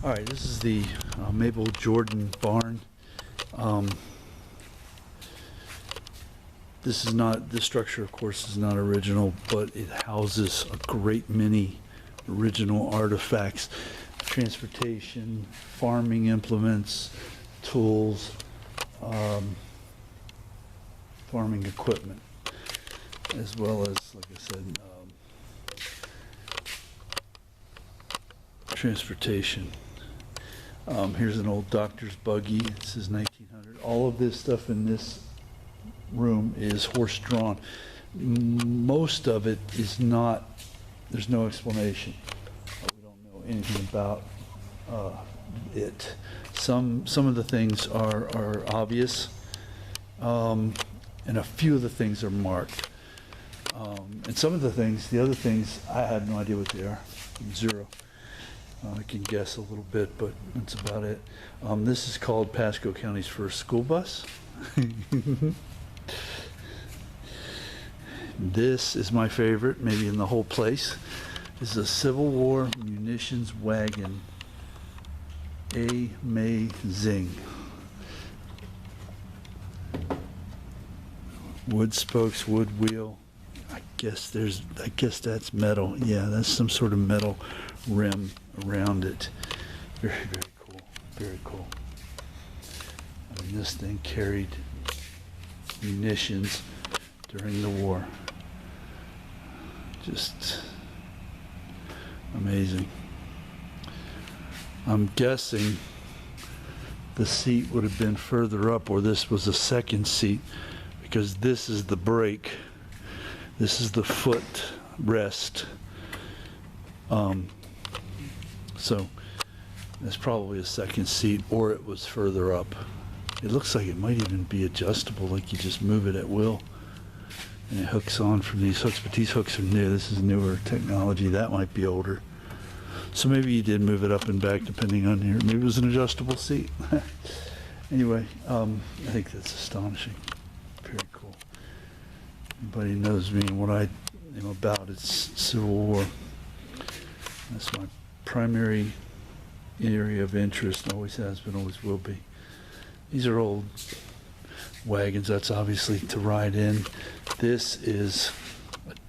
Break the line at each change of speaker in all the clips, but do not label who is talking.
All right, this is the Mabel Jordan barn. This structure, of course, is not original, but it houses a great many original artifacts, transportation, farming implements, tools, farming equipment, as well as, like I said, transportation. Here's an old doctor's buggy. This is 1900. All of this stuff in this room is horse-drawn. Most of it is not. There's no explanation. We don't know anything about it. Some of the things are obvious, and a few of the things are marked. And some of the things, the other things, I have no idea what they are. Zero. I can guess a little bit, but that's about it. This is called Pasco County's first school bus. This is my favorite, maybe in the whole place. This is a Civil War munitions wagon. Amazing. Wood spokes, wood wheel. I guess that's metal. Yeah, that's some sort of metal rim around it. Very, very cool. Very cool. I mean, this thing carried munitions during the war. Just amazing. I'm guessing the seat would have been further up, or this was a second seat, because this is the brake. This is the foot rest. So that's probably a second seat, or it was further up. It looks like it might even be adjustable, like you just move it at will. And it hooks on from these hooks, but these hooks are new. This is newer technology. That might be older. So maybe you did move it up and back depending on here. Maybe it was an adjustable seat. Anyway, I think that's astonishing. Very cool. Anybody knows me and what I am about, it's Civil War. That's my primary area of interest. Always has been, always will be. These are old wagons. That's obviously to ride in. This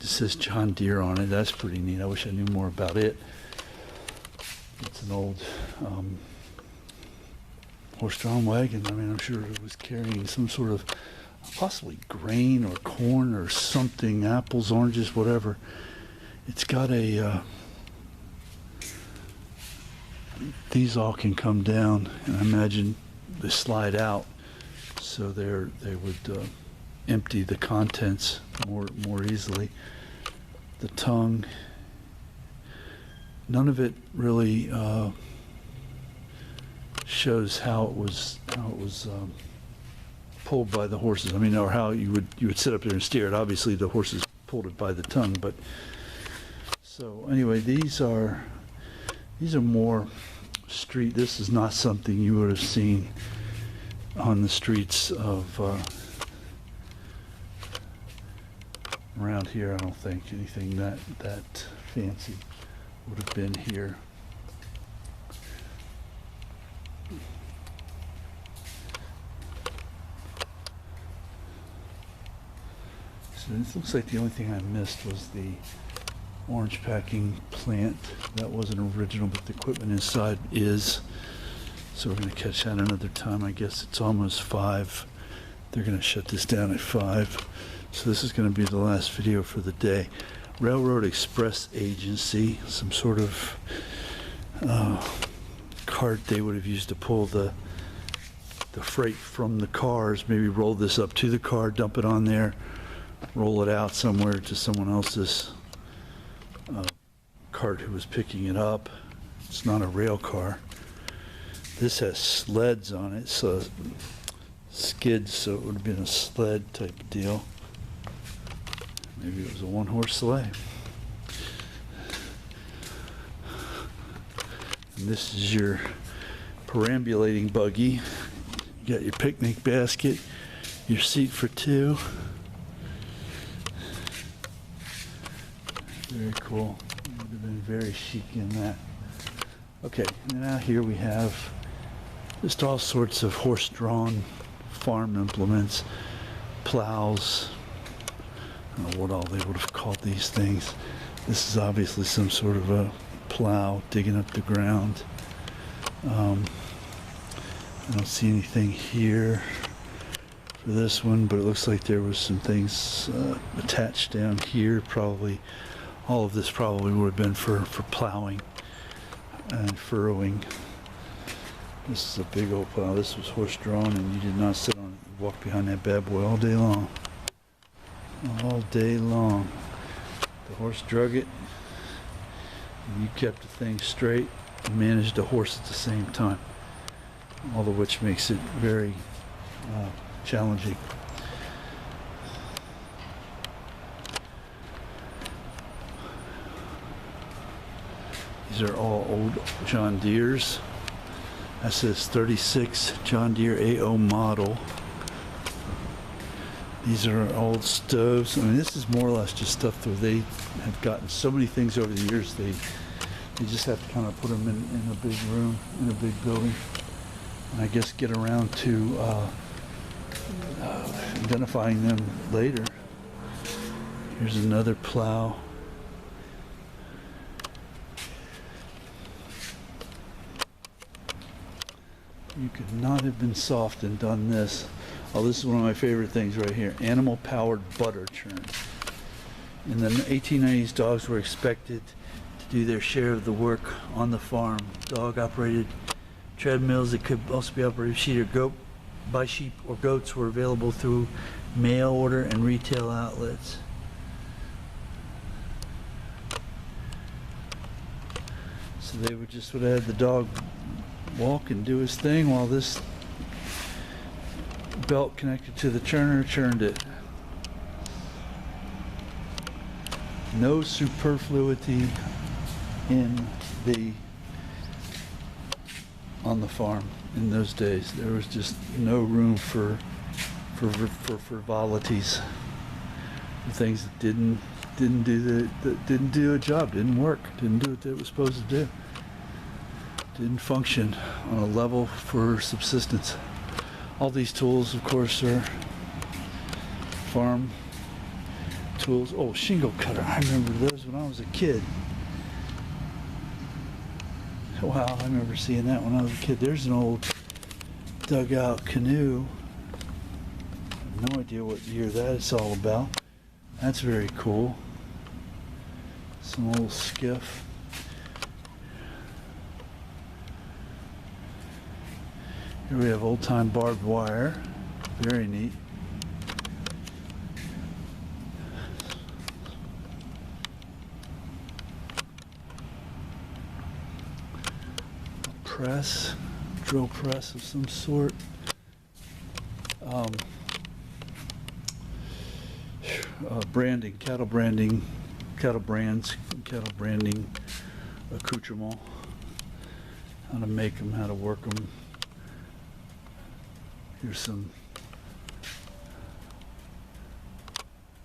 says John Deere on it. That's pretty neat. I wish I knew more about it. It's an old horse-drawn wagon. I mean, I'm sure it was carrying some sort of possibly grain or corn or something, apples, oranges, whatever. It's got a these all can come down, and I imagine they slide out, so they would empty the contents more easily. The tongue, none of it really shows how it was pulled by the horses. I mean, or how you would sit up there and steer it. Obviously, the horses pulled it by the tongue, but so anyway, these are more street. This is not something you would have seen on the streets of around here. I don't think anything that fancy would have been here. So it looks like the only thing I missed was the orange packing plant. That wasn't original, but the equipment inside is. So we're going to catch that another time. I guess it's almost 5. They're going to shut this down at 5. So this is going to be the last video for the day. Railroad Express Agency, some sort of cart they would have used to pull the freight from the cars. Maybe roll this up to the car, dump it on there, roll it out somewhere to someone else's cart who was picking it up. It's not a rail car. This has sleds on it, so skids, so it would have been a sled type of deal. Maybe it was a one-horse sleigh. And this is your perambulating buggy. You got your picnic basket, your seat for 2. Very cool. Would have been very chic in that. Okay, and out here we have just all sorts of horse-drawn farm implements, plows. I don't know what all they would have called these things. This is obviously some sort of a plow digging up the ground. I don't see anything here for this one, but it looks like there was some things attached down here. Probably all of this probably would have been for plowing and furrowing. This is a big old plow. This was horse-drawn, and you did not sit on it. You walked behind that bad boy all day long. All day long. The horse drug it, and you kept the thing straight and managed a horse at the same time. All of which makes it very challenging. These are all old John Deeres. That says 36 John Deere AO model. These are old stoves. I mean, this is more or less just stuff that they have gotten so many things over the years. They just have to kind of put them in a big room, in a big building, and I guess get around to identifying them later. Here's another plow. You could not have been soft and done this. Oh, this is one of my favorite things right here. Animal-powered butter churn. In the 1890s, dogs were expected to do their share of the work on the farm. Dog-operated treadmills that could also be operated by sheep or goats were available through mail order and retail outlets. So they would have had the dog walk and do his thing while this belt connected to the churner churned it. No superfluity on the farm in those days. There was just no room for frivolities, for things that didn't do a job, didn't work, didn't do what it was supposed to do, didn't function on a level for subsistence. All these tools, of course, are farm tools. Oh, shingle cutter. I remember those when I was a kid. Wow, I remember seeing that when I was a kid. There's an old dugout canoe. I have no idea what year that is all about. That's very cool. Some old skiff. Here we have old-time barbed wire. Very neat. A press, drill press of some sort. Branding, cattle branding, cattle brands, cattle branding accoutrement. How to make them, how to work them. Here's some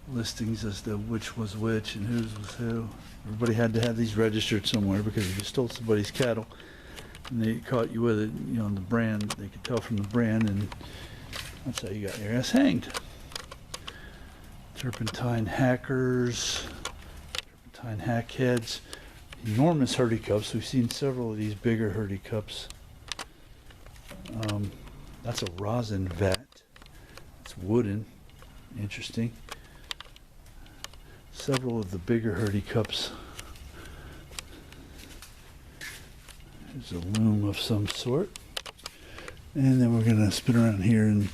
listings as to which was which and whose was who. Everybody had to have these registered somewhere, because if you stole somebody's cattle and they caught you with it, you know, on the brand, they could tell from the brand, and that's how you got your ass hanged. Turpentine hackers, turpentine hack heads, enormous hurdy cups. We've seen several of these bigger hurdy cups. That's a rosin vat. It's wooden. Interesting. Several of the bigger hurdy cups. There's a loom of some sort. And then we're going to spin around here and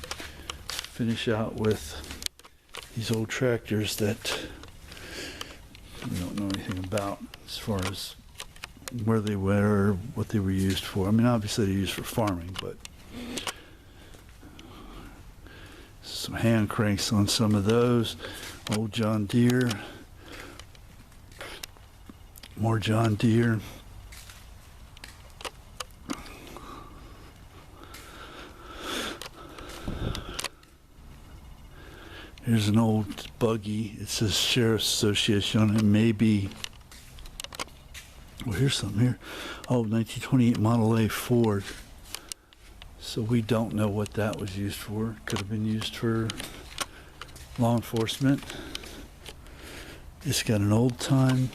finish out with these old tractors that we don't know anything about as far as where they were or what they were used for. I mean, obviously they're used for farming, but some hand cranks on some of those. Old John Deere. More John Deere. Here's an old buggy. It says Sheriff's Association on it. Maybe. Well, here's something here. Oh, 1928 Model A Ford. So we don't know what that was used for. Could have been used for law enforcement. It's got an old time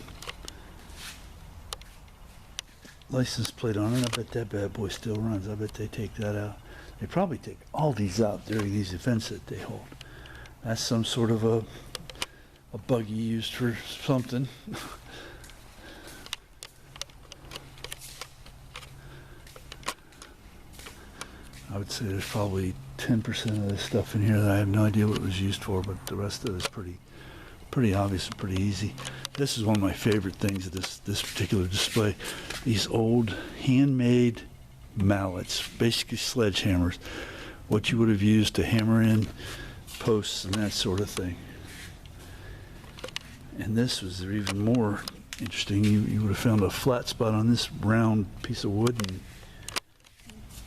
license plate on it. I bet that bad boy still runs. I bet they take that out. They probably take all these out during these events that they hold. That's some sort of a buggy used for something. I would say there's probably 10% of this stuff in here that I have no idea what it was used for, but the rest of it is pretty obvious and pretty easy. This is one of my favorite things of this particular display. These old handmade mallets, basically sledgehammers, what you would have used to hammer in posts and that sort of thing. And this was even more interesting. You would have found a flat spot on this round piece of wood, and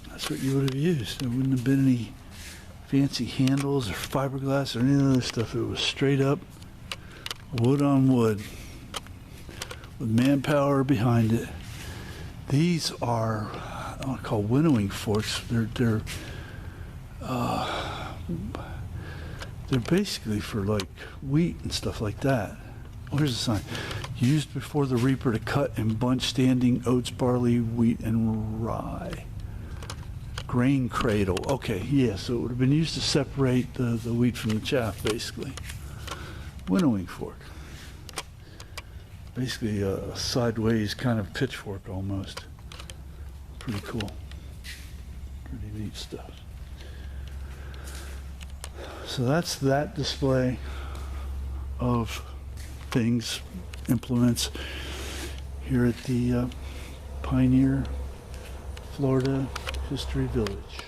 that's what you would have used. There wouldn't have been any fancy handles or fiberglass or any other stuff. It was straight up wood on wood with manpower behind it. These are, I call winnowing forks. They're basically for like wheat and stuff like that. Oh, here's a sign. Used before the reaper to cut and bunch standing oats, barley, wheat, and rye. Grain cradle. Okay, yeah, so it would have been used to separate the wheat from the chaff, basically. Winnowing fork. Basically a sideways kind of pitchfork almost. Pretty cool. Pretty neat stuff. So that's that display of things, implements here at the Pioneer, Florida History Village.